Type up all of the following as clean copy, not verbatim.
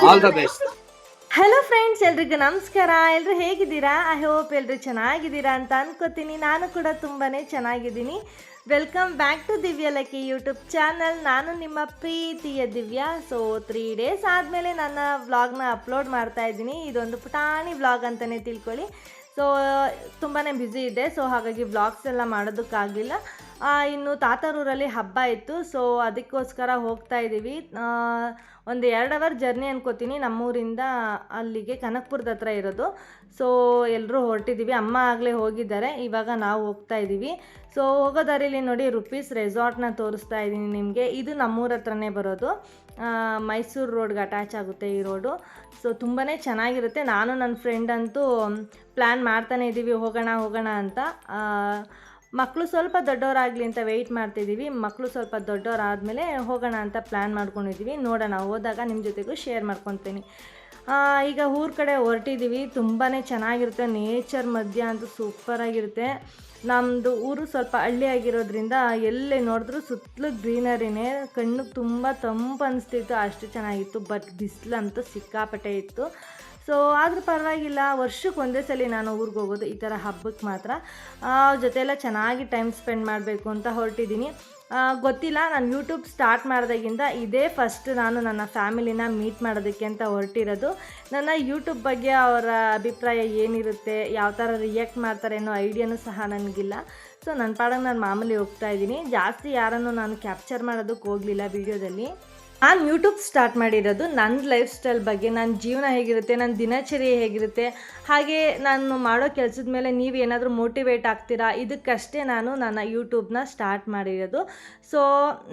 All the best. Hello friends, ಎಲ್ರಿಗೂ ನಮಸ್ಕಾರ. ಎಲ್ಲರೂ ಹೇಗಿದ್ದೀರಾ? ಐ ಹೋಪ್ ಎಲ್ಲರೂ ಚೆನ್ನಾಗಿದ್ದೀರಾ ಅಂತ ಅನ್ಕೋತೀನಿ. ನಾನು ಕೂಡ ತುಂಬಾ ಚೆನ್ನಾಗಿದ್ದೀನಿ. ವೆಲ್ಕಮ್ ಬ್ಯಾಕ್ ಟು ದಿವ್ಯ ಲಕ್ಕಿ ಯೂಟ್ಯೂಬ್ ಚಾನಲ್. ನಾನು ನಿಮ್ಮ ಪ್ರೀತಿಯ ದಿವ್ಯಾ. ಸೊ 3 ಡೇಸ್ ಆದಮೇಲೆ ನನ್ನ ವ್ಲಾಗ್ನ ಅಪ್ಲೋಡ್ ಮಾಡ್ತಾ ಇದ್ದೀನಿ. ಇದೊಂದು ಪುಟಾಣಿ ವ್ಲಾಗ್ ಅಂತಲೇ ತಿಳ್ಕೊಳ್ಳಿ. ಸೊ ತುಂಬಾ ಬ್ಯುಸಿ ಇದೆ, ಸೊ ಹಾಗಾಗಿ ವ್ಲಾಗ್ಸ್ ಎಲ್ಲ ಮಾಡೋದಕ್ಕಾಗಲಿಲ್ಲ. ಇನ್ನು ತಾತರೂರಲ್ಲಿ ಹಬ್ಬ ಇತ್ತು, ಸೊ ಅದಕ್ಕೋಸ್ಕರ ಹೋಗ್ತಾ ಇದ್ದೀವಿ. ಒಂದು 2 ಅವರ್ ಜರ್ನಿ ಅನ್ಕೋತೀನಿ ನಮ್ಮೂರಿಂದ ಅಲ್ಲಿಗೆ. ಕನಕಪುರದ ಹತ್ರ ಇರೋದು. ಸೊ ಎಲ್ಲರೂ ಹೊರಟಿದ್ದೀವಿ. ಅಮ್ಮ ಆಗಲೇ ಹೋಗಿದ್ದಾರೆ, ಇವಾಗ ನಾವು ಹೋಗ್ತಾ ಇದ್ದೀವಿ. ಸೊ ಹೋಗೋ ದಾರಿಲಿ ನೋಡಿ ರುಪೀಸ್ ರೆಸಾರ್ಟ್ನ ತೋರಿಸ್ತಾ ಇದ್ದೀನಿ ನಿಮಗೆ. ಇದು ನಮ್ಮೂರ ಹತ್ರನೇ ಬರೋದು, ಮೈಸೂರು ರೋಡ್ಗೆ ಅಟ್ಯಾಚ್ ಆಗುತ್ತೆ ಈ ರೋಡು. ಸೊ ತುಂಬಾ ಚೆನ್ನಾಗಿರುತ್ತೆ. ನಾನು ನನ್ನ ಫ್ರೆಂಡ್ ಅಂತೂ ಪ್ಲ್ಯಾನ್ ಮಾಡ್ತಾನೆ ಇದ್ದೀವಿ ಹೋಗೋಣ ಅಂತ. ಮಕ್ಕಳು ಸ್ವಲ್ಪ ದೊಡ್ಡವರಾಗಲಿ ಅಂತ ವೆಯ್ಟ್ ಮಾಡ್ತಿದ್ದೀವಿ. ಮಕ್ಕಳು ಸ್ವಲ್ಪ ದೊಡ್ಡವರಾದಮೇಲೆ ಹೋಗೋಣ ಅಂತ ಪ್ಲ್ಯಾನ್ ಮಾಡ್ಕೊಂಡಿದ್ದೀವಿ. ನೋಡೋಣ, ಹೋದಾಗ ನಿಮ್ಮ ಜೊತೆಗೂ ಶೇರ್ ಮಾಡ್ಕೊತೀನಿ. ಈಗ ಊರ ಕಡೆ ಹೊರಟಿದ್ದೀವಿ. ತುಂಬಾ ಚೆನ್ನಾಗಿರುತ್ತೆ, ನೇಚರ್ ಮಧ್ಯ ಅಂತೂ ಸೂಪರಾಗಿರುತ್ತೆ. ನಮ್ಮದು ಊರು ಸ್ವಲ್ಪ ಹಳ್ಳಿ ಆಗಿರೋದ್ರಿಂದ ಎಲ್ಲೇ ನೋಡಿದ್ರೂ ಸುತ್ತಲೂ ಗ್ರೀನರಿನೇ. ಕಣ್ಣಿಗೆ ತುಂಬ ತಂಪು ಅನಿಸ್ತಿತ್ತು, ಅಷ್ಟು ಚೆನ್ನಾಗಿತ್ತು. ಬಟ್ ಬಿಸಿಲಂತೂ ಸಿಕ್ಕಾಪಟ್ಟೆ ಇತ್ತು. ಸೊ ಆದರೂ ಪರವಾಗಿಲ್ಲ, ವರ್ಷಕ್ಕೆ ಒಂದೇ ಸಲ ನಾನು ಊರಿಗೆ ಹೋಗೋದು, ಈ ಥರ ಹಬ್ಬಕ್ಕೆ ಮಾತ್ರ. ಜೊತೆ ಎಲ್ಲ ಚೆನ್ನಾಗಿ ಟೈಮ್ ಸ್ಪೆಂಡ್ ಮಾಡಬೇಕು ಅಂತ ಹೊರಟಿದ್ದೀನಿ. ಗೊತ್ತಿಲ್ಲ, ನಾನು ಯೂಟ್ಯೂಬ್ ಸ್ಟಾರ್ಟ್ ಮಾಡಿದಾಗಿಂದ ಇದೇ ಫಸ್ಟ್ ನಾನು ನನ್ನ ಫ್ಯಾಮಿಲಿನ ಮೀಟ್ ಮಾಡೋದಕ್ಕೆ ಅಂತ ಹೊರಟಿರೋದು. ನನ್ನ ಯೂಟ್ಯೂಬ್ ಬಗ್ಗೆ ಅವರ ಅಭಿಪ್ರಾಯ ಏನಿರುತ್ತೆ, ಯಾವ ಥರ ರಿಯಾಕ್ಟ್ ಮಾಡ್ತಾರೆ ಅನ್ನೋ ಐಡಿಯಾನೂ ಸಹ ನನಗಿಲ್ಲ. ಸೊ ನನ್ನ ಪಾಡಂಗೆ ನಾನು ಮಾಮೂಲಿ ಹೋಗ್ತಾ ಇದ್ದೀನಿ. ಜಾಸ್ತಿ ಯಾರನ್ನು ನಾನು ಕ್ಯಾಪ್ಚರ್ ಮಾಡೋದಕ್ಕೆ ಹೋಗಲಿಲ್ಲ ವೀಡಿಯೋದಲ್ಲಿ. ನಾನು ಯೂಟ್ಯೂಬ್ ಸ್ಟಾರ್ಟ್ ಮಾಡಿರೋದು ನನ್ನ ಲೈಫ್ ಸ್ಟೈಲ್ ಬಗ್ಗೆ, ನನ್ನ ಜೀವನ ಹೇಗಿರುತ್ತೆ, ನನ್ನ ದಿನಚರಿ ಹೇಗಿರುತ್ತೆ, ಹಾಗೆ ನಾನು ಮಾಡೋ ಕೆಲಸದ ಮೇಲೆ ನೀವು ಏನಾದರೂ ಮೋಟಿವೇಟ್ ಆಗ್ತೀರಾ, ಇದಕ್ಕಷ್ಟೇ ನಾನು ನನ್ನ ಯೂಟ್ಯೂಬ್ನ ಸ್ಟಾರ್ಟ್ ಮಾಡಿರೋದು. ಸೊ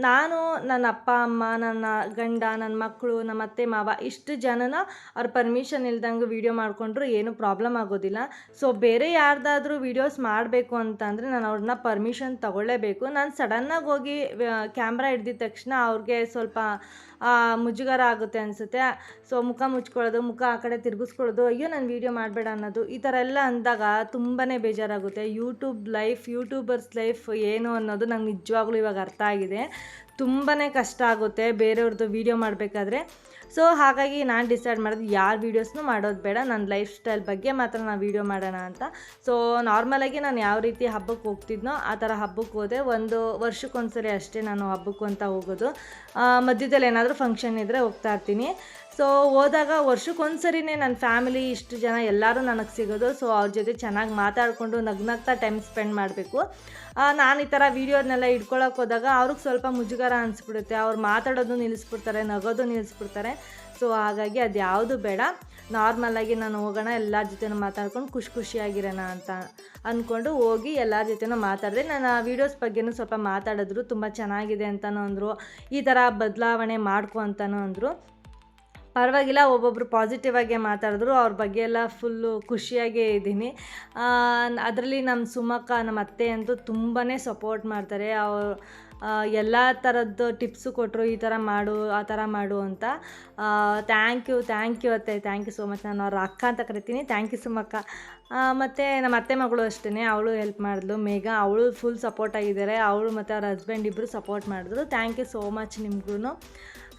ನಾನು, ನನ್ನ ಅಪ್ಪ ಅಮ್ಮ, ನನ್ನ ಗಂಡ, ನನ್ನ ಮಕ್ಕಳು, ನಮ್ಮ ಅತ್ತೆ ಮಾವ, ಇಷ್ಟು ಜನನ ಅವ್ರ ಪರ್ಮಿಷನ್ ಇಲ್ದಂಗೆ ವೀಡಿಯೋ ಮಾಡಿಕೊಂಡ್ರು ಏನೂ ಪ್ರಾಬ್ಲಮ್ ಆಗೋದಿಲ್ಲ. ಸೊ ಬೇರೆ ಯಾರ್ದಾದ್ರೂ ವೀಡಿಯೋಸ್ ಮಾಡಬೇಕು ಅಂತಂದರೆ ನಾನು ಅವ್ರನ್ನ ಪರ್ಮಿಷನ್ ತೊಗೊಳ್ಳೇಬೇಕು. ನಾನು ಸಡನ್ನಾಗಿ ಹೋಗಿ ಕ್ಯಾಮ್ರಾ ಹಿಡ್ದಿದ ತಕ್ಷಣ ಅವ್ರಿಗೆ ಸ್ವಲ್ಪ ಮುಜುಗರ ಆಗುತ್ತೆ ಅನಿಸುತ್ತೆ. ಸೊ ಮುಖ ಮುಚ್ಕೊಳ್ಳೋದು, ಮುಖ ಆ ಕಡೆ ತಿರುಗಿಸ್ಕೊಳ್ಳೋದು, ಅಯ್ಯೋ ನಾನು ವೀಡಿಯೋ ಮಾಡಬೇಡ ಅನ್ನೋದು, ಈ ಥರ ಎಲ್ಲ ಅಂದಾಗ ತುಂಬಾ ಬೇಜಾರಾಗುತ್ತೆ. ಯೂಟ್ಯೂಬರ್ಸ್ ಲೈಫ್ ಏನು ಅನ್ನೋದು ನಂಗೆ ನಿಜವಾಗ್ಲೂ ಇವಾಗ ಅರ್ಥ ಆಗಿದೆ. ತುಂಬಾ ಕಷ್ಟ ಆಗುತ್ತೆ ಬೇರೆಯವ್ರದ್ದು ವೀಡಿಯೋ ಮಾಡಬೇಕಾದ್ರೆ. ಸೊ ಹಾಗಾಗಿ ನಾನು ಡಿಸೈಡ್ ಮಾಡಿದೆ ಯಾರ ವೀಡಿಯೋಸ್ನೂ ಮಾಡೋದು ಬೇಡ, ನನ್ನ ಲೈಫ್ ಸ್ಟೈಲ್ ಬಗ್ಗೆ ಮಾತ್ರ ನಾನು ವೀಡಿಯೋ ಮಾಡೋಣ ಅಂತ. ಸೊ ನಾರ್ಮಲಾಗಿ ನಾನು ಯಾವ ರೀತಿ ಹಬ್ಬಕ್ಕೆ ಹೋಗ್ತಿದ್ನೋ ಆ ಥರ ಹಬ್ಬಕ್ಕೆ ಹೋದೆ. ಒಂದು ವರ್ಷಕ್ಕೊಂದ್ಸರಿ ಅಷ್ಟೇ ನಾನು ಹಬ್ಬಕ್ಕೂ ಅಂತ ಹೋಗೋದು. ಮಧ್ಯದಲ್ಲಿ ಏನಾದರೂ ಫಂಕ್ಷನ್ ಇದ್ದರೆ ಹೋಗ್ತಾ ಇರ್ತೀನಿ. ಸೊ ಹೋದಾಗ ವರ್ಷಕ್ಕೊಂದ್ಸರಿನೇ ನನ್ನ ಫ್ಯಾಮಿಲಿ ಇಷ್ಟು ಜನ ಎಲ್ಲರೂ ನನಗೆ ಸಿಗೋದು. ಸೊ ಅವ್ರ ಜೊತೆ ಚೆನ್ನಾಗಿ ಮಾತಾಡಿಕೊಂಡು ನಗ್ನಗ್ತಾ ಟೈಮ್ ಸ್ಪೆಂಡ್ ಮಾಡಬೇಕು. ನಾನು ಈ ಥರ ವೀಡಿಯೋದನ್ನೆಲ್ಲ ಇಟ್ಕೊಳ್ಳೋಕೆ ಹೋದಾಗ ಅವ್ರಿಗೆ ಸ್ವಲ್ಪ ಮುಜುಗರ ಅನಿಸ್ಬಿಡುತ್ತೆ. ಅವ್ರು ಮಾತಾಡೋದು ನಿಲ್ಲಿಸ್ಬಿಡ್ತಾರೆ, ನಗೋದು ನಿಲ್ಲಿಸ್ಬಿಡ್ತಾರೆ. ಸೊ ಹಾಗಾಗಿ ಅದು ಯಾವುದು ಬೇಡ, ನಾರ್ಮಲಾಗಿ ನಾನು ಹೋಗೋಣ, ಎಲ್ಲರ ಜೊತೆನೂ ಮಾತಾಡ್ಕೊಂಡು ಖುಷಿಯಾಗಿರೋಣ ಅಂತ ಅಂದ್ಕೊಂಡು ಹೋಗಿ ಎಲ್ಲರ ಜೊತೆನೂ ಮಾತಾಡಿದೆ. ನನ್ನ ವೀಡಿಯೋಸ್ ಬಗ್ಗೆನೂ ಸ್ವಲ್ಪ ಮಾತಾಡಿದ್ರು, ತುಂಬ ಚೆನ್ನಾಗಿದೆ ಅಂತಲೂ ಅಂದರು, ಈ ಥರ ಬದಲಾವಣೆ ಮಾಡ್ಕೊ ಅಂತಲೂ ಅಂದರು. ಪರವಾಗಿಲ್ಲ, ಒಬ್ಬೊಬ್ಬರು ಪಾಸಿಟಿವ್ ಆಗೇ ಮಾತಾಡಿದ್ರು. ಅವ್ರ ಬಗ್ಗೆ ಎಲ್ಲ ಫುಲ್ಲು ಖುಷಿಯಾಗೇ ಇದ್ದೀನಿ. ಅದರಲ್ಲಿ ನಮ್ಮ ಸುಮಕ್ಕ, ನಮ್ಮ ಅತ್ತೆ ಅಂತೂ ತುಂಬಾ ಸಪೋರ್ಟ್ ಮಾಡ್ತಾರೆ. ಅವರು ಎಲ್ಲ ಥರದ್ದು ಟಿಪ್ಸು ಕೊಟ್ಟರು, ಈ ಥರ ಮಾಡು, ಆ ಥರ ಮಾಡು ಅಂತ. ಥ್ಯಾಂಕ್ ಯು ಅತ್ತೆ, ಥ್ಯಾಂಕ್ ಯು ಸೋ ಮಚ್. ನಾನು ಅವ್ರ ಅಕ್ಕ ಅಂತ ಕರಿತೀನಿ. ಥ್ಯಾಂಕ್ ಯು ಸುಮಕ್ಕ. ಮತ್ತು ನಮ್ಮ ಅತ್ತೆ ಮಗಳು ಅಷ್ಟೇ, ಅವಳು ಹೆಲ್ಪ್ ಮಾಡಿದ್ಲು, ಮೇಘ. ಅವಳು ಫುಲ್ ಸಪೋರ್ಟ್ ಆಗಿದ್ದಾರೆ. ಅವಳು ಮತ್ತು ಅವ್ರ ಹಸ್ಬೆಂಡ್ ಇಬ್ಬರು ಸಪೋರ್ಟ್ ಮಾಡಿದ್ರು. ಥ್ಯಾಂಕ್ ಯು ಸೋ ಮಚ್ ನಿಮ್ಗೂ.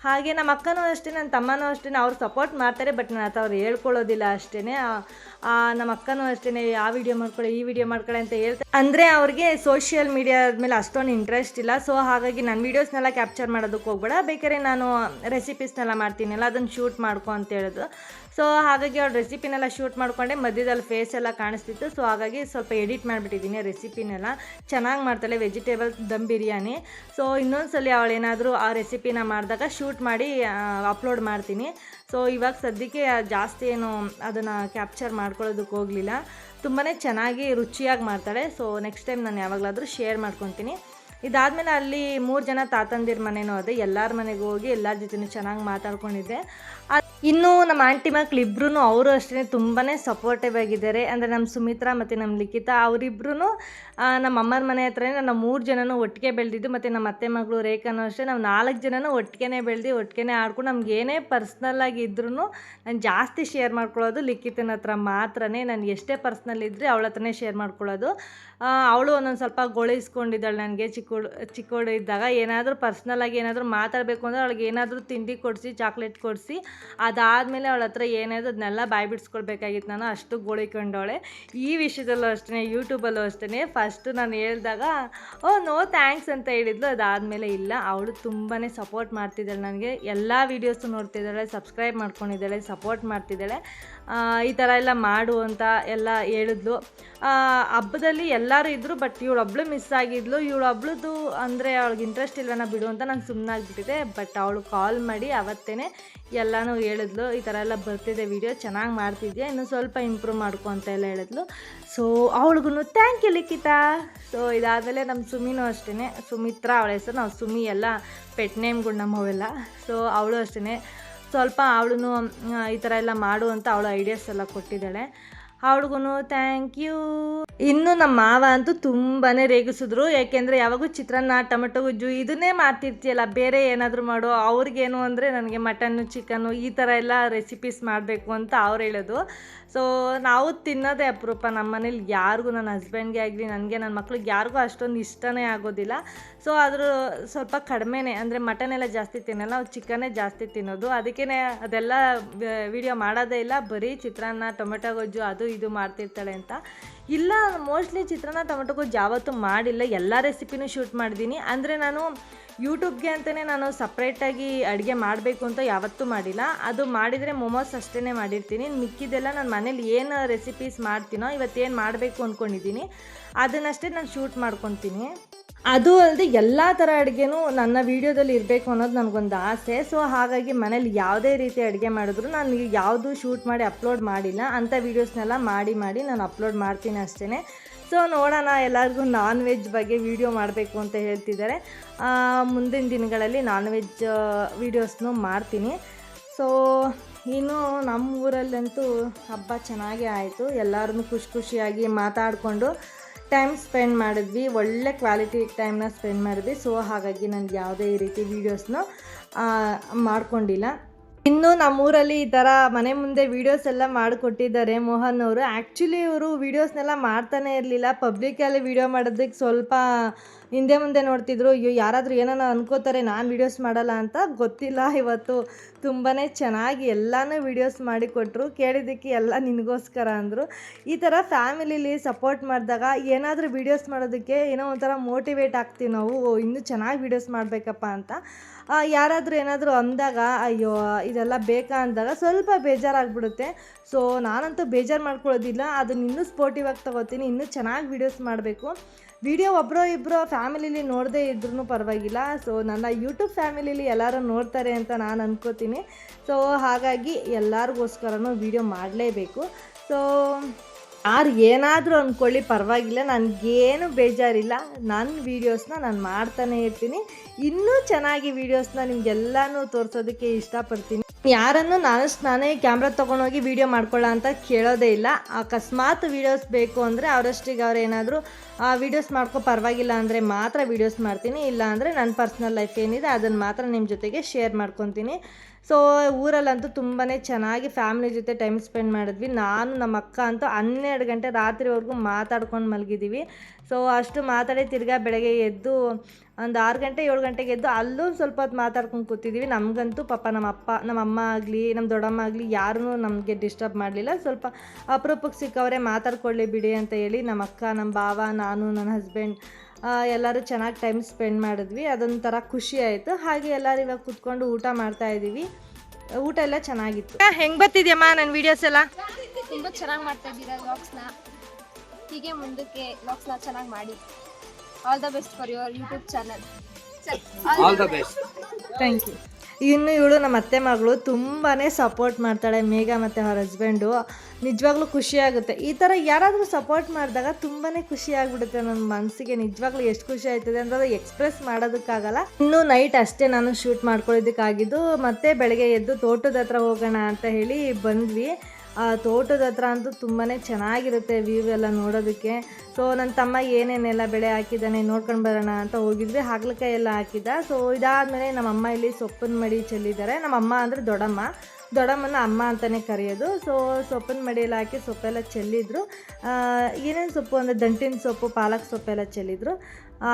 ಹಾಗೆ ನಮ್ಮ ಅಕ್ಕನೂ ಅಷ್ಟೇ, ನನ್ನ ತಮ್ಮನೂ ಅಷ್ಟೇ, ಅವ್ರು ಸಪೋರ್ಟ್ ಮಾಡ್ತಾರೆ, ಬಟ್ ನನ್ನ ಹತ್ರ ಅವ್ರು ಹೇಳ್ಕೊಳ್ಳೋದಿಲ್ಲ ಅಷ್ಟೇ. ನಮ್ಮ ಅಕ್ಕನೂ ಅಷ್ಟೇ, ಆ ವಿಡಿಯೋ ಮಾಡ್ಕೊಳ್ಳಿ, ಈ ವಿಡಿಯೋ ಮಾಡ್ಕೊಳ್ಳಿ ಅಂತ ಹೇಳ್ತಾರೆ. ಅಂದರೆ ಅವ್ರಿಗೆ ಸೋಷಿಯಲ್ ಮೀಡಿಯಾದ ಮೇಲೆ ಅಷ್ಟೊಂದು ಇಂಟ್ರೆಸ್ಟ್ ಇಲ್ಲ. ಸೊ ಹಾಗಾಗಿ ನನ್ನ ವೀಡಿಯೋಸ್ನೆಲ್ಲ ಕ್ಯಾಪ್ಚರ್ ಮಾಡೋದಕ್ಕೆ ಹೋಗ್ಬೇಡ, ಬೇಕಾದ್ರೆ ನಾನು ರೆಸಿಪೀಸ್ನೆಲ್ಲ ಮಾಡ್ತೀನಲ್ಲ ಅದನ್ನು ಶೂಟ್ ಮಾಡ್ಕೊ ಅಂತ ಹೇಳಿದ್ರು. ಸೊ ಹಾಗಾಗಿ ಅವ್ಳು ರೆಸಿಪಿನೆಲ್ಲ ಶೂಟ್ ಮಾಡಿಕೊಂಡೆ. ಮಧ್ಯದಲ್ಲಿ ಫೇಸ್ ಎಲ್ಲ ಕಾಣಿಸ್ತಿತ್ತು. ಸೊ ಹಾಗಾಗಿ ಸ್ವಲ್ಪ ಎಡಿಟ್ ಮಾಡಿಬಿಟ್ಟಿದ್ದೀನಿ ರೆಸಿಪಿನೆಲ್ಲ. ಚೆನ್ನಾಗಿ ಮಾಡ್ತಾಳೆ, ವೆಜಿಟೇಬಲ್ ದಮ್ ಬಿರಿಯಾನಿ. ಸೊ ಇನ್ನೊಂದು ಸಲ ಅವಳೇನಾದರೂ ಆ ರೆಸಿಪಿನ ಮಾಡಿದಾಗ ಶೂಟ್ ಮಾಡಿ ಅಪ್ಲೋಡ್ ಮಾಡ್ತೀನಿ. ಸೊ ಇವಾಗ ಸದ್ಯಕ್ಕೆ ಜಾಸ್ತಿ ಏನು ಅದನ್ನು ಕ್ಯಾಪ್ಚರ್ ಮಾಡ್ಕೊಳ್ಳೋದಕ್ಕೆ ಹೋಗಲಿಲ್ಲ. ತುಂಬಾ ಚೆನ್ನಾಗಿ ರುಚಿಯಾಗಿ ಮಾಡ್ತಾಳೆ. ಸೊ ನೆಕ್ಸ್ಟ್ ಟೈಮ್ ನಾನು ಯಾವಾಗಲಾದರೂ ಶೇರ್ ಮಾಡ್ಕೊತೀನಿ. ಇದಾದಮೇಲೆ ಅಲ್ಲಿ 3 ಜನ ತಾತಂದಿರ ಮನೆಯೂ ಅದೇ, ಎಲ್ಲರ ಮನೆಗೂ ಹೋಗಿ ಎಲ್ಲರ ಜೊತೆನೂ ಚೆನ್ನಾಗಿ ಮಾತಾಡ್ಕೊಂಡಿದ್ದೆ. ಇನ್ನು ನಮ್ಮ ಆಂಟಿ ಮಕ್ಳು ಇಬ್ಬರೂ ಅವರು ಅಷ್ಟೇ ತುಂಬಾ ಸಪೋರ್ಟಿವ್ ಆಗಿದ್ದಾರೆ. ಅಂದರೆ ನಮ್ಮ ಸುಮಿತ್ರಾ ಮತ್ತು ನಮ್ಮ ಲಿಖಿತಾ ಅವರಿಬ್ಬರೂ ನಮ್ಮ ಅಮ್ಮರ ಮನೆ ಹತ್ರನೇ ನಾವು 3 ಜನನೂ ಒಟ್ಟಿಗೆ ಬೆಳೆದಿದ್ದು. ಮತ್ತು ನಮ್ಮ ಅತ್ತೆ ಮಗಳು ರೇಖಾನೂ ಅಷ್ಟೇ, ನಾವು 4 ಜನನೂ ಒಟ್ಟಿಗೆ ಬೆಳೆದು ಒಟ್ಟಿಗೆ ಆಡ್ಕೊಂಡು ನಮ್ಗೆ ಏನೇ ಪರ್ಸ್ನಲ್ಲಾಗಿ ಇದ್ರೂ ನಾನು ಜಾಸ್ತಿ ಶೇರ್ ಮಾಡ್ಕೊಳ್ಳೋದು ಲಿಖಿತನ ಹತ್ರ ಮಾತ್ರನೇ. ನಾನು ಎಷ್ಟೇ ಪರ್ಸ್ನಲ್ ಇದ್ದರೆ ಅವಳ ಹತ್ರನೇ ಶೇರ್ ಮಾಡ್ಕೊಳ್ಳೋದು. ಅವಳು ಒಂದೊಂದು ಸ್ವಲ್ಪ ಗೋಳಿಸ್ಕೊಂಡಿದ್ದಾಳೆ ನನಗೆ. ಚಿಕ್ಕವಳು ಇದ್ದಾಗ ಏನಾದರೂ ಪರ್ಸ್ನಲ್ಲಾಗಿ ಏನಾದರೂ ಮಾತಾಡಬೇಕು ಅಂದರೆ ಅವಳಿಗೆ ಏನಾದರೂ ತಿಂಡಿ ಕೊಡಿಸಿ, ಚಾಕ್ಲೇಟ್ ಕೊಡಿಸಿ, ಅದಾದಮೇಲೆ ಅವಳ ಹತ್ರ ಏನಾದ್ರು ಅದನ್ನೆಲ್ಲ ಬಾಯಿ ಬಿಡಿಸ್ಕೊಳ್ಬೇಕಾಗಿತ್ತು. ನಾನು ಅಷ್ಟು ಗೋಳಿಕೊಂಡವಳೆ. ಈ ವಿಷಯದಲ್ಲೂ ಅಷ್ಟೇ, ಯೂಟ್ಯೂಬಲ್ಲೂ ಅಷ್ಟೇ. ಫಸ್ಟು ನಾನು ಹೇಳಿದಾಗ ನೋ ಥ್ಯಾಂಕ್ಸ್ ಅಂತ ಹೇಳಿದ್ಲು. ಅದಾದಮೇಲೆ ಇಲ್ಲ, ಅವಳು ತುಂಬಾ ಸಪೋರ್ಟ್ ಮಾಡ್ತಿದ್ದಾಳೆ ನನಗೆ. ಎಲ್ಲ ವೀಡಿಯೋಸು ನೋಡ್ತಿದ್ದಾಳೆ, ಸಬ್ಸ್ಕ್ರೈಬ್ ಮಾಡ್ಕೊಂಡಿದ್ದಾಳೆ, ಸಪೋರ್ಟ್ ಮಾಡ್ತಿದ್ದಾಳೆ. ಈ ಥರ ಎಲ್ಲ ಮಾಡು ಅಂತ ಎಲ್ಲ ಹೇಳಿದ್ಲು. ಹಬ್ಬದಲ್ಲಿ ಎಲ್ಲರೂ ಇದ್ದರು, ಬಟ್ ಇವಳೊಬ್ಳು ಮಿಸ್ ಆಗಿದ್ಲು. ಇವಳೊಬ್ಳದು ಅಂದರೆ ಅವಳಿಗೆ ಇಂಟ್ರೆಸ್ಟ್ ಇಲ್ವನ ಬಿಡು ಅಂತ ನಾನು ಸುಮ್ಮನಾಗ್ಬಿಟ್ಟಿದ್ದೆ. ಬಟ್ ಅವಳು ಕಾಲ್ ಮಾಡಿ ಅವತ್ತೇ ಎಲ್ಲನೂ ಹೇಳಿದ್ಲು, ಈ ಥರ ಎಲ್ಲ ಬರ್ತಿದೆ ವೀಡಿಯೋ, ಚೆನ್ನಾಗಿ ಮಾಡ್ತಿದ್ಯಾ, ಇನ್ನೂ ಸ್ವಲ್ಪ ಇಂಪ್ರೂವ್ ಮಾಡ್ಕೊ ಅಂತ ಎಲ್ಲ ಹೇಳಿದ್ಲು. ಸೊ ಅವಳಿಗೂ ಥ್ಯಾಂಕ್ ಯು ಲಿಖಿತಾ. ಸೊ ಇದಾದಮೇಲೆ ನಮ್ಮ ಸುಮಿನೂ ಅಷ್ಟೇ, ಸುಮಿತ್ರಾ ಅವಳ ಹೆಸರು, ನಾವು ಸುಮಿ ಎಲ್ಲ ಪೆಟ್ ನೇಮ್ಗಳು ನಮ್ಮವೆಲ್ಲ. ಸೊ ಅವಳು ಅಷ್ಟೇ ಸ್ವಲ್ಪ ಅವಳು ಈ ಥರ ಎಲ್ಲ ಮಾಡು ಅಂತ ಅವಳು ಐಡಿಯಾಸ್ ಎಲ್ಲ ಕೊಟ್ಟಿದ್ದಾಳೆ. ಅವಳಿಗೂ ಥ್ಯಾಂಕ್ ಯು. ಇನ್ನು ನಮ್ಮ ಮಾವ ಅಂತೂ ತುಂಬಾ ರೇಗಿಸಿದ್ರು. ಯಾಕೆಂದರೆ ಯಾವಾಗೂ ಚಿತ್ರಾನ್ನ, ಟೊಮೆಟೊ ಗೊಜ್ಜು ಇದನ್ನೇ ಮಾಡ್ತಿರ್ತೀಯಲ್ಲ, ಬೇರೆ ಏನಾದರೂ ಮಾಡು. ಅವ್ರಿಗೇನು ಅಂದರೆ ನನಗೆ ಮಟನ್ನು, ಚಿಕನ್ನು ಈ ಥರ ಎಲ್ಲ ರೆಸಿಪೀಸ್ ಮಾಡಬೇಕು ಅಂತ ಅವ್ರು ಹೇಳೋದು. ಸೊ ನಾವು ತಿನ್ನೋದೇ ಅಪರೂಪ. ನಮ್ಮ ಮನೇಲಿ ಯಾರಿಗೂ, ನನ್ನ ಹಸ್ಬೆಂಡ್ಗೆ ಆಗಲಿ, ನನಗೆ, ನನ್ನ ಮಕ್ಳಿಗೆ ಯಾರಿಗೂ ಅಷ್ಟೊಂದು ಇಷ್ಟನೇ ಆಗೋದಿಲ್ಲ. ಸೊ ಅದ್ರ ಸ್ವಲ್ಪ ಕಡಿಮೆನೇ, ಅಂದರೆ ಮಟನ್ ಎಲ್ಲ ಜಾಸ್ತಿ ತಿನ್ನಲ್ಲ, ಅವ್ರು ಚಿಕನ್ನೇ ಜಾಸ್ತಿ ತಿನ್ನೋದು. ಅದಕ್ಕೇ ಅದೆಲ್ಲ ವಿಡಿಯೋ ಮಾಡೋದೇ ಇಲ್ಲ, ಬರೀ ಚಿತ್ರಾನ್ನ, ಟೊಮೆಟೊ ಗೊಜ್ಜು ಅದು ಇದು ಮಾಡ್ತಿರ್ತಾಳೆ ಅಂತ. ಇಲ್ಲ, ಮೋಸ್ಟ್ಲಿ ಚಿತ್ರಾನ್ನ, ಟೊಮೆಟೊ ಗೊಜ್ಜು ಯಾವತ್ತೂ ಮಾಡಿಲ್ಲ. ಎಲ್ಲ ರೆಸಿಪಿನೂ ಶೂಟ್ ಮಾಡಿದ್ದೀನಿ. ಅಂದರೆ ನಾನು ಯೂಟ್ಯೂಬ್ಗೆ ಅಂತಲೇ ನಾನು ಸಪ್ರೇಟಾಗಿ ಅಡುಗೆ ಮಾಡಬೇಕು ಅಂತ ಯಾವತ್ತೂ ಮಾಡಿಲ್ಲ. ಅದು ಮಾಡಿದರೆ ಮೊಮೋಸ್ ಅಷ್ಟೇ ಮಾಡಿರ್ತೀನಿ. ಮಿಕ್ಕಿದೆಲ್ಲ ನಾನು ಮನೇಲಿ ಏನು ರೆಸಿಪೀಸ್ ಮಾಡ್ತೀನೋ, ಇವತ್ತೇನು ಮಾಡಬೇಕು ಅಂದ್ಕೊಂಡಿದ್ದೀನಿ ಅದನ್ನಷ್ಟೇ ನಾನು ಶೂಟ್ ಮಾಡ್ಕೊತೀನಿ. ಅದು ಅಲ್ಲದೆ ಎಲ್ಲ ಥರ ಅಡುಗೆನೂ ನನ್ನ ವೀಡಿಯೋದಲ್ಲಿ ಇರಬೇಕು ಅನ್ನೋದು ನನಗೊಂದು ಆಸೆ. ಸೊ ಹಾಗಾಗಿ ಮನೇಲಿ ಯಾವುದೇ ರೀತಿ ಅಡುಗೆ ಮಾಡಿದ್ರು ನಾನು ಯಾವುದು ಶೂಟ್ ಮಾಡಿ ಅಪ್ಲೋಡ್ ಮಾಡಿಲ್ಲ. ಅಂಥ ವೀಡಿಯೋಸ್ನೆಲ್ಲ ಮಾಡಿ ನಾನು ಅಪ್ಲೋಡ್ ಮಾಡ್ತೀನಿ ಅಷ್ಟೇ. ಸೊ ನೋಡೋಣ, ಎಲ್ಲರಿಗೂ ನಾನ್ ವೆಜ್ ಬಗ್ಗೆ ವೀಡಿಯೋ ಮಾಡಬೇಕು ಅಂತ ಹೇಳ್ತಿದ್ದಾರೆ. ಮುಂದಿನ ದಿನಗಳಲ್ಲಿ ನಾನ್ ವೆಜ್ ವೀಡಿಯೋಸ್ನೂ ಮಾಡ್ತೀನಿ. ಸೊ ಇನ್ನು ನಮ್ಮ ಊರಲ್ಲಂತೂ ಹಬ್ಬ ಚೆನ್ನಾಗೇ ಆಯಿತು. ಎಲ್ಲರೂ ಖುಷಿಯಾಗಿ ಮಾತಾಡಿಕೊಂಡು ಟೈಮ್ ಸ್ಪೆಂಡ್ ಮಾಡಿದ್ವಿ, ಒಳ್ಳೆ ಕ್ವಾಲಿಟಿ ಟೈಮ್ನ ಸ್ಪೆಂಡ್ ಮಾಡಿದ್ವಿ. ಸೊ ಹಾಗಾಗಿ ನನಗೆ ಯಾವುದೇ ರೀತಿ ವೀಡಿಯೋಸ್ನ ಮಾಡ್ಕೊಂಡಿಲ್ಲ. ಇನ್ನು ನಮ್ಮೂರಲ್ಲಿ ಈ ಥರ ಮನೆ ಮುಂದೆ ವೀಡಿಯೋಸ್ ಎಲ್ಲ ಮಾಡಿಕೊಟ್ಟಿದ್ದಾರೆ ಮೋಹನ್ ಅವರು. ಆ್ಯಕ್ಚುಲಿ ಇವರು ವೀಡಿಯೋಸ್ನೆಲ್ಲ ಮಾಡ್ತಾನೆ ಇರಲಿಲ್ಲ. ಪಬ್ಲಿಕಲ್ಲಿ ವೀಡಿಯೋ ಮಾಡೋದಕ್ಕೆ ಸ್ವಲ್ಪ ಹಿಂದೆ ಮುಂದೆ ನೋಡ್ತಿದ್ರು. ಅಯ್ಯೋ ಯಾರಾದರೂ ಏನಾನ ಅನ್ಕೋತಾರೆ ನಾನು ವೀಡಿಯೋಸ್ ಮಾಡಲ್ಲ ಅಂತ. ಗೊತ್ತಿಲ್ಲ, ಇವತ್ತು ತುಂಬಾ ಚೆನ್ನಾಗಿ ಎಲ್ಲನೂ ವೀಡಿಯೋಸ್ ಮಾಡಿಕೊಟ್ರು. ಕೇಳಿದ್ದಕ್ಕೆ ಎಲ್ಲ ನಿನಗೋಸ್ಕರ ಅಂದರು. ಈ ಥರ ಫ್ಯಾಮಿಲಿಲಿ ಸಪೋರ್ಟ್ ಮಾಡಿದಾಗ ಏನಾದರೂ ವೀಡಿಯೋಸ್ ಮಾಡೋದಕ್ಕೆ ಏನೋ ಒಂಥರ ಮೋಟಿವೇಟ್ ಆಗ್ತೀವಿ ನಾವು, ಇನ್ನೂ ಚೆನ್ನಾಗಿ ವೀಡಿಯೋಸ್ ಮಾಡಬೇಕಪ್ಪ ಅಂತ. ಯಾರಾದರೂ ಏನಾದರೂ ಅಂದಾಗ ಅಯ್ಯೋ ಇದೆಲ್ಲ ಬೇಕಾ ಅಂದಾಗ ಸ್ವಲ್ಪ ಬೇಜಾರಾಗ್ಬಿಡುತ್ತೆ. ಸೊ ನಾನಂತೂ ಬೇಜಾರು ಮಾಡ್ಕೊಳ್ಳೋದಿಲ್ಲ, ಅದನ್ನ ಇನ್ನೂ ಸ್ಪೋರ್ಟಿವ್ ಆಗಿ ತೊಗೋತೀನಿ, ಇನ್ನೂ ಚೆನ್ನಾಗಿ ವೀಡಿಯೋಸ್ ಮಾಡಬೇಕು. ವಿಡಿಯೋ ಒಬ್ಬರೋ ಇಬ್ಬರೋ ಫ್ಯಾಮಿಲಿಲಿ ನೋಡದೇ ಇದ್ರೂ ಪರವಾಗಿಲ್ಲ. ಸೊ ನನ್ನ ಯೂಟ್ಯೂಬ್ ಫ್ಯಾಮಿಲಿಲಿ ಎಲ್ಲರೂ ನೋಡ್ತಾರೆ ಅಂತ ನಾನು ಅಂದ್ಕೋತೀನಿ. ಸೊ ಹಾಗಾಗಿ ಎಲ್ಲರಿಗೋಸ್ಕರನೂ ವೀಡಿಯೋ ಮಾಡಲೇಬೇಕು. ಸೊ ಯಾರು ಏನಾದರೂ ಅಂದ್ಕೊಳ್ಳಿ ಪರವಾಗಿಲ್ಲ, ನನಗೇನು ಬೇಜಾರಿಲ್ಲ. ನನ್ನ ವೀಡಿಯೋಸ್ನ ನಾನು ಮಾಡ್ತಾನೆ ಇರ್ತೀನಿ. ಇನ್ನೂ ಚೆನ್ನಾಗಿ ವೀಡಿಯೋಸ್ನ ನಿಮಗೆಲ್ಲನೂ ತೋರಿಸೋದಕ್ಕೆ ಇಷ್ಟಪಡ್ತೀನಿ. ಯಾರನ್ನು ನಾನೇ ಕ್ಯಾಮ್ರಾ ತೊಗೊಂಡೋಗಿ ವೀಡಿಯೋ ಮಾಡ್ಕೊಳ್ಳೋ ಅಂತ ಕೇಳೋದೇ ಇಲ್ಲ. ಅಕಸ್ಮಾತ್ ವೀಡಿಯೋಸ್ ಬೇಕು ಅಂದರೆ ಅವರಷ್ಟಿಗೆ ಅವ್ರು ಏನಾದರೂ ವೀಡಿಯೋಸ್ ಪರವಾಗಿಲ್ಲ ಅಂದರೆ ಮಾತ್ರ ವೀಡಿಯೋಸ್ ಮಾಡ್ತೀನಿ. ಇಲ್ಲ ಅಂದರೆ ನನ್ನ ಪರ್ಸ್ನಲ್ ಲೈಫ್ ಏನಿದೆ ಅದನ್ನು ಮಾತ್ರ ನಿಮ್ಮ ಜೊತೆಗೆ ಶೇರ್ ಮಾಡ್ಕೊತೀನಿ. ಸೊ ಊರಲ್ಲಂತೂ ತುಂಬಾ ಚೆನ್ನಾಗಿ ಫ್ಯಾಮಿಲಿ ಜೊತೆ ಟೈಮ್ ಸ್ಪೆಂಡ್ ಮಾಡಿದ್ವಿ. ನಾನು ನಮ್ಮ ಅಕ್ಕ ಅಂತೂ 12 ಗಂಟೆ ರಾತ್ರಿವರೆಗೂ ಮಾತಾಡ್ಕೊಂಡು ಮಲಗಿದ್ದೀವಿ. ಸೊ ಅಷ್ಟು ಮಾತಾಡಿ ತಿರ್ಗಾ ಬೆಳಗ್ಗೆ ಎದ್ದು ಒಂದು 6 ಗಂಟೆ 7 ಗಂಟೆಗೆ ಎದ್ದು ಅಲ್ಲೂ ಸ್ವಲ್ಪ ಹೊತ್ತು ಮಾತಾಡ್ಕೊಂಡು ಕೂತಿದ್ದೀವಿ. ನಮಗಂತೂ ಪಾಪ ನಮ್ಮ ಅಮ್ಮ ಆಗಲಿ ನಮ್ಮ ದೊಡ್ಡಮ್ಮ ಆಗಲಿ ಯಾರೂ ನಮಗೆ ಡಿಸ್ಟರ್ಬ್ ಮಾಡಲಿಲ್ಲ. ಸ್ವಲ್ಪ ಅಪರೂಪಕ್ಕೆ ಸಿಕ್ಕವರೇ ಮಾತಾಡ್ಕೊಳ್ಳಿ ಬಿಡಿ ಅಂತ ಹೇಳಿ ನಮ್ಮ ಅಕ್ಕ, ನಮ್ಮ ಭಾವ, ನಾನು, ನನ್ನ ಹಸ್ಬೆಂಡ್ ಎಲ್ಲರೂ ಚೆನ್ನಾಗಿ ಟೈಮ್ ಸ್ಪೆಂಡ್ ಮಾಡಿದ್ವಿ. ಅದೊಂಥರ ಖುಷಿ ಆಯಿತು. ಹಾಗೆ ಎಲ್ಲರೂ ಇವಾಗ ಕೂತ್ಕೊಂಡು ಊಟ ಮಾಡ್ತಾಯಿದ್ದೀವಿ. ಊಟ ಎಲ್ಲ ಚೆನ್ನಾಗಿತ್ತು. ಹೆಂಗೆ ಬರ್ತಿದ್ಯಮ್ಮ ನನ್ನ ವೀಡಿಯೋಸ್ ಎಲ್ಲ? ತುಂಬ ಚೆನ್ನಾಗಿ ಮಾಡ್ತಾ ಇದ್ದೀರಾ ವ್ಲಾಗ್ಸ್ನ. ಹೀಗೆ ಮುಂದಕ್ಕೆ ವ್ಲಾಗ್ಸ್ನ ಚೆನ್ನಾಗಿ ಮಾಡಿ. All the best for your YouTube channel. All the best. Thank you. ಇನ್ನು ಇವಳು ನಮ್ಮ ಅತ್ತೆ ಮಗಳು ತುಂಬಾ ಸಪೋರ್ಟ್ ಮಾಡ್ತಾಳೆ, ಮೇಘ ಮತ್ತು ಅವ್ರ ಹಸ್ಬೆಂಡು. ನಿಜವಾಗ್ಲೂ ಖುಷಿಯಾಗುತ್ತೆ. ಈ ಥರ ಯಾರಾದರೂ ಸಪೋರ್ಟ್ ಮಾಡಿದಾಗ ತುಂಬಾ ಖುಷಿ ಆಗಿಬಿಡುತ್ತೆ ನನ್ನ ಮನಸ್ಸಿಗೆ. ನಿಜವಾಗ್ಲೂ ಎಷ್ಟು ಖುಷಿ ಆಯ್ತದೆ ಅಂದರೆ ಎಕ್ಸ್ಪ್ರೆಸ್ ಮಾಡೋದಕ್ಕಾಗಲ್ಲ. ಇನ್ನೂ ನೈಟ್ ಅಷ್ಟೇ ನಾನು ಶೂಟ್ ಮಾಡ್ಕೊಳ್ಳೋದಕ್ಕಾಗಿದ್ದು. ಮತ್ತೆ ಬೆಳಗ್ಗೆ ಎದ್ದು ತೋಟದ ಹತ್ರ ಹೋಗೋಣ ಅಂತ ಹೇಳಿ ಬಂದ್ವಿ. ತೋಟದ ಹತ್ರ ಅಂತೂ ತುಂಬಾ ಚೆನ್ನಾಗಿರುತ್ತೆ ವ್ಯೂ ಎಲ್ಲ ನೋಡೋದಕ್ಕೆ. ಸೊ ನನ್ನ ತಮ್ಮ ಏನೇನೆಲ್ಲ ಬೆಳೆ ಹಾಕಿದ್ದಾನೆ ನೋಡ್ಕೊಂಡು ಬರೋಣ ಅಂತ ಹೋಗಿದ್ವಿ. ಹಾಗಲಕಾಯಿ ಎಲ್ಲ ಹಾಕಿದ್ದ. ಸೊ ಇದಾದಮೇಲೆ ನಮ್ಮಮ್ಮ ಇಲ್ಲಿ ಸೊಪ್ಪಿನ ಮಡಿ ಚೆಲ್ಲಿದ್ದಾರೆ. ನಮ್ಮಮ್ಮ ಅಂದರೆ ದೊಡ್ಡಮ್ಮ, ದೊಡ್ಡಮ್ಮನ ಅಮ್ಮ ಅಂತಲೇ ಕರೆಯೋದು. ಸೊ ಸೊಪ್ಪಿನ ಮಡಿಯಲ್ಲಿ ಹಾಕಿ ಸೊಪ್ಪೆಲ್ಲ ಚೆಲ್ಲಿದ್ರು. ಏನೇನು ಸೊಪ್ಪು ಅಂದರೆ ದಂಟಿನ ಸೊಪ್ಪು, ಪಾಲಕ್ ಸೊಪ್ಪೆಲ್ಲ ಚೆಲ್ಲಿದ್ರು.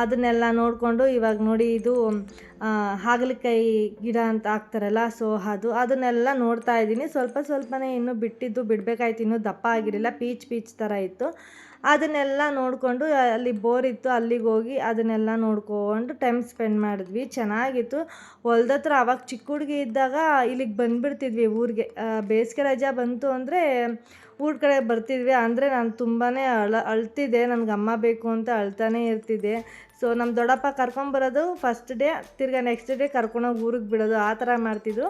ಅದನ್ನೆಲ್ಲ ನೋಡಿಕೊಂಡು ಇವಾಗ ನೋಡಿ ಇದು ಹಾಗಲಕಾಯಿ ಗಿಡ ಅಂತ ಹಾಕ್ತಾರಲ್ಲ, ಸೊ ಅದನ್ನೆಲ್ಲ ನೋಡ್ತಾ ಇದ್ದೀನಿ. ಸ್ವಲ್ಪನೇ ಇನ್ನೂ ಬಿಡಬೇಕಾಯ್ತು, ಇನ್ನೂ ದಪ್ಪ ಆಗಿರಲಿಲ್ಲ, ಪೀಚ್ ಥರ ಇತ್ತು. ಅದನ್ನೆಲ್ಲ ನೋಡಿಕೊಂಡು ಅಲ್ಲಿ ಬೋರ್ ಇತ್ತು, ಅಲ್ಲಿಗೆ ಹೋಗಿ ಅದನ್ನೆಲ್ಲ ನೋಡ್ಕೊಂಡು ಟೈಮ್ ಸ್ಪೆಂಡ್ ಮಾಡಿದ್ವಿ. ಚೆನ್ನಾಗಿತ್ತು. ಹೊಲ್ದ ಹತ್ರ ಆವಾಗ ಚಿಕ್ಕ ಹುಡುಗಿ ಇದ್ದಾಗ ಇಲ್ಲಿಗೆ ಬಂದುಬಿಡ್ತಿದ್ವಿ ಊರಿಗೆ. ಬೇಸಿಗೆ ರಜೆ ಬಂತು ಅಂದರೆ ಊರ ಕಡೆ ಬರ್ತಿದ್ವಿ. ಅಂದರೆ ನಾನು ತುಂಬಾ ಅಳ್ತಿದ್ದೆ, ನನಗೆ ಅಮ್ಮ ಬೇಕು ಅಂತ ಅಳ್ತಾನೆ ಇರ್ತಿದ್ದೆ. ಸೊ ನಮ್ಮ ದೊಡ್ಡಪ್ಪ ಕರ್ಕೊಂಬರೋದು ಫಸ್ಟ್ ಡೇ, ತಿರ್ಗಾ ನೆಕ್ಸ್ಟ್ ಡೇ ಕರ್ಕೊಂಡೋಗಿ ಊರಿಗೆ ಬಿಡೋದು, ಆ ಥರ ಮಾಡ್ತಿದ್ರು.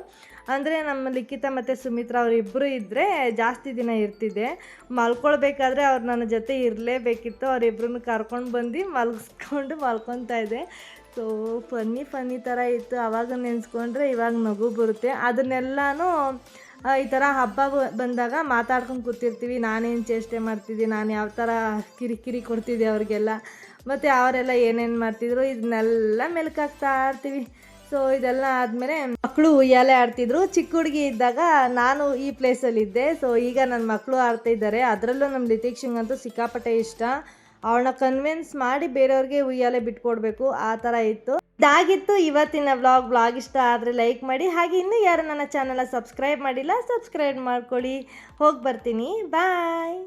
ಅಂದರೆ ನಮ್ಮ ಲಿಖಿತ ಮತ್ತು ಸುಮಿತ್ರಾ ಅವರಿಬ್ಬರು ಇದ್ದರೆ ಜಾಸ್ತಿ ದಿನ ಇರ್ತಿದ್ದೆ. ಮಲ್ಕೊಳ್ಬೇಕಾದ್ರೆ ಅವ್ರು ನನ್ನ ಜೊತೆ ಇರಲೇಬೇಕಿತ್ತು. ಅವರಿಬ್ಬರನ್ನ ಕರ್ಕೊಂಡು ಬಂದು ಮಲ್ಕೊತಾ ಇದ್ದೆ. ಸೊ ಫನ್ನಿ ಥರ ಇತ್ತು. ಆವಾಗ ನೆನೆಸ್ಕೊಂಡ್ರೆ ಇವಾಗ ನಗು ಬರುತ್ತೆ. ಅದನ್ನೆಲ್ಲನೂ ಈ ಥರ ಹಬ್ಬ ಬಂದಾಗ ಮಾತಾಡ್ಕೊಂಡು ಕೂತಿರ್ತೀವಿ. ನಾನೇನು ಚೇಷ್ಟೆ ಮಾಡ್ತಿದ್ದೆ, ನಾನು ಯಾವ ಥರ ಕಿರಿಕಿರಿ ಕೊಡ್ತಿದ್ದೆ ಅವ್ರಿಗೆಲ್ಲ, ಮತ್ತು ಅವರೆಲ್ಲ ಏನೇನು ಮಾಡ್ತಿದ್ರು, ಇದನ್ನೆಲ್ಲ ಮೆಲುಕಾಗ್ತಾ ಇರ್ತೀವಿ. ಸೊ ಇದೆಲ್ಲ ಆದಮೇಲೆ ಮಕ್ಕಳು ಉಯ್ಯಾಲೆ ಆಡ್ತಿದ್ರು. ಚಿಕ್ಕ ಹುಡುಗಿ ಇದ್ದಾಗ ನಾನು ಈ ಪ್ಲೇಸಲ್ಲಿದ್ದೆ. ಸೊ ಈಗ ನನ್ನ ಮಕ್ಕಳು ಆಡ್ತಾಯಿದ್ದಾರೆ. ಅದರಲ್ಲೂ ನಮ್ಮ ಲಿತೀಕ್ಷಂಗಂತೂ ಸಿಕ್ಕಾಪಟ್ಟೆ ಇಷ್ಟ. ಅವಳನ್ನ ಕನ್ವಿನ್ಸ್ ಮಾಡಿ ಬೇರೆಯವ್ರಿಗೆ ಉಯ್ಯಾಲೆ ಬಿಟ್ಕೊಡ್ಬೇಕು, ಆ ಥರ ಇತ್ತು. ಇದಾಗಿತ್ತು ಇವತ್ತಿನ ವ್ಲಾಗ್ ಇಷ್ಟ ಆದರೆ ಲೈಕ್ ಮಾಡಿ. ಹಾಗೆ ಇನ್ನೂ ಯಾರು ನನ್ನ ಚಾನಲ್ ಸಬ್ಸ್ಕ್ರೈಬ್ ಮಾಡಿಲ್ಲ, ಸಬ್ಸ್ಕ್ರೈಬ್ ಮಾಡ್ಕೊಳ್ಳಿ. ಹೋಗಿ ಬರ್ತೀನಿ, ಬಾಯ್.